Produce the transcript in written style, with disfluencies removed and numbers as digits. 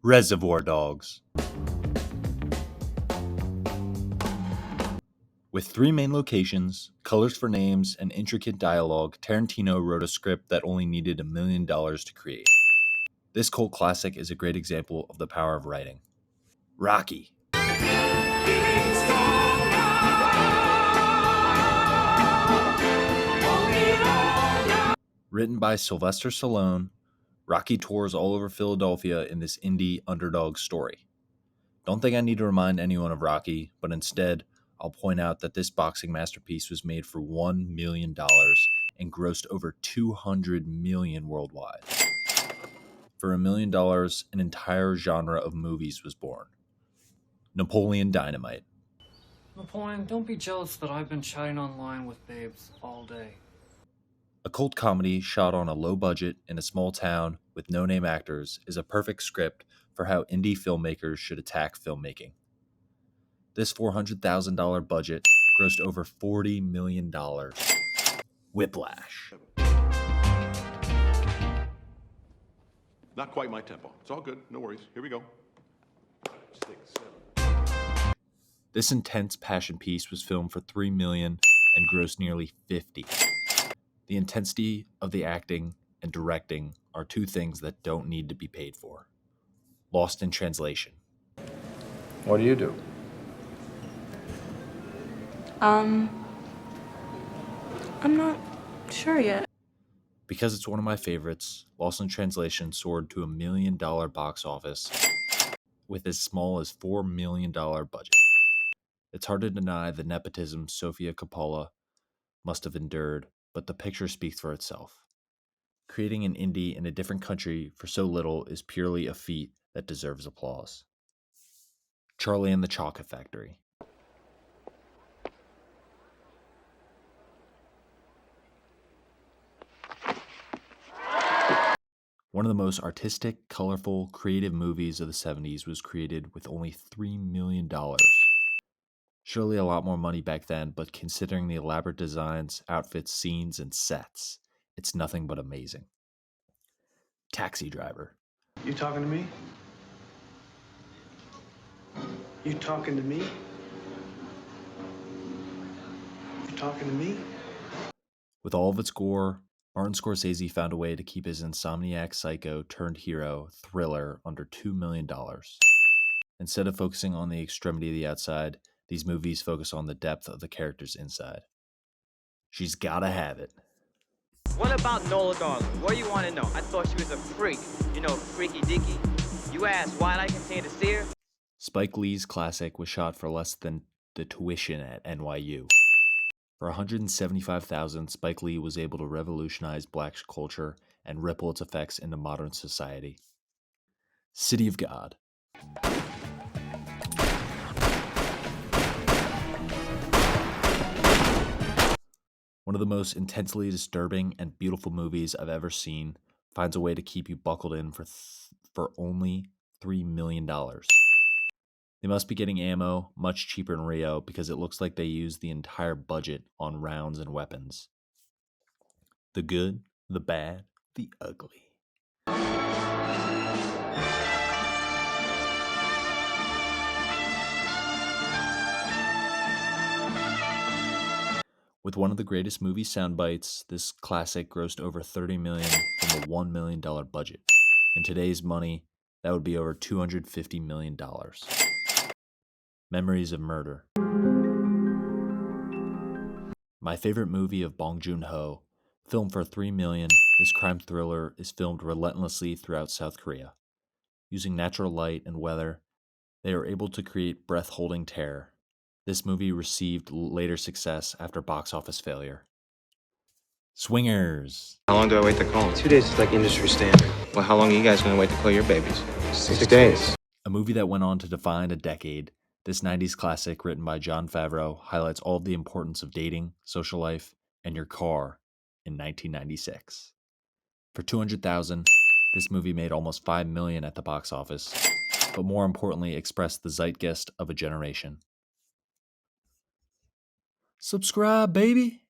Reservoir Dogs. With 3 main locations, colors for names, and intricate dialogue, Tarantino wrote a script that only needed $1 million to create. This cult classic is a great example of the power of writing. Rocky. Written by Sylvester Stallone, Rocky tours all over Philadelphia in this indie underdog story. Don't think I need to remind anyone of Rocky, but instead, I'll point out that this boxing masterpiece was made for $1 million and grossed over $200 million worldwide. For $1 million, an entire genre of movies was born. Napoleon Dynamite. Napoleon, don't be jealous that I've been chatting online with babes all day. A cult comedy shot on a low budget in a small town with no-name actors is a perfect script for how indie filmmakers should attack filmmaking. This $400,000 budget grossed over $40 million. Whiplash. Not quite my tempo. It's all good. No worries. Here we go. 5, 6, 7. This intense passion piece was filmed for $3 million and grossed nearly $50 million. The intensity of the acting and directing are two things that don't need to be paid for. Lost in translation. What do you do? I'm not sure yet. Because it's one of my favorites, Lost in Translation soared to $1 million box office with as small as $4 million budget. It's hard to deny the nepotism Sofia Coppola must have endured, but the picture speaks for itself. Creating an indie in a different country for so little is purely a feat that deserves applause. Charlie and the Chocolate Factory. One of the most artistic, colorful, creative movies of the 70s was created with only $3 million. Surely a lot more money back then, but considering the elaborate designs, outfits, scenes, and sets, it's nothing but amazing. Taxi Driver. You talking to me? You talking to me? You talking to me? With all of its gore, Martin Scorsese found a way to keep his insomniac psycho turned hero thriller under $2 million. Instead of focusing on the extremity of the outside, these movies focus on the depth of the characters inside. She's gotta have it. What about Nola Darling? What do you want to know? I thought she was a freak. You know, freaky deaky. You asked why I continue to see her? Spike Lee's classic was shot for less than the tuition at NYU. For $175,000, Spike Lee was able to revolutionize black culture and ripple its effects into modern society. City of God. One of the most intensely disturbing and beautiful movies I've ever seen finds a way to keep you buckled in for only $3 million. They must be getting ammo much cheaper in Rio because it looks like they used the entire budget on rounds and weapons. The good, the bad, the ugly. With one of the greatest movie sound bites, this classic grossed over $30 million from a $1 million budget. In today's money, that would be over $250 million. Memories of Murder. My favorite movie of Bong Joon-ho, filmed for $3 million, this crime thriller is filmed relentlessly throughout South Korea. Using natural light and weather, they are able to create breath-holding terror. This movie received later success after box office failure. Swingers. How long do I wait to call? 2 days is like industry standard. Well, how long are you guys going to wait to call your babies? 6 days. A movie that went on to define a decade, this 90s classic written by Jon Favreau highlights all of the importance of dating, social life, and your car in 1996. For $200,000, this movie made almost $5 million at the box office, but more importantly expressed the zeitgeist of a generation. Subscribe, baby!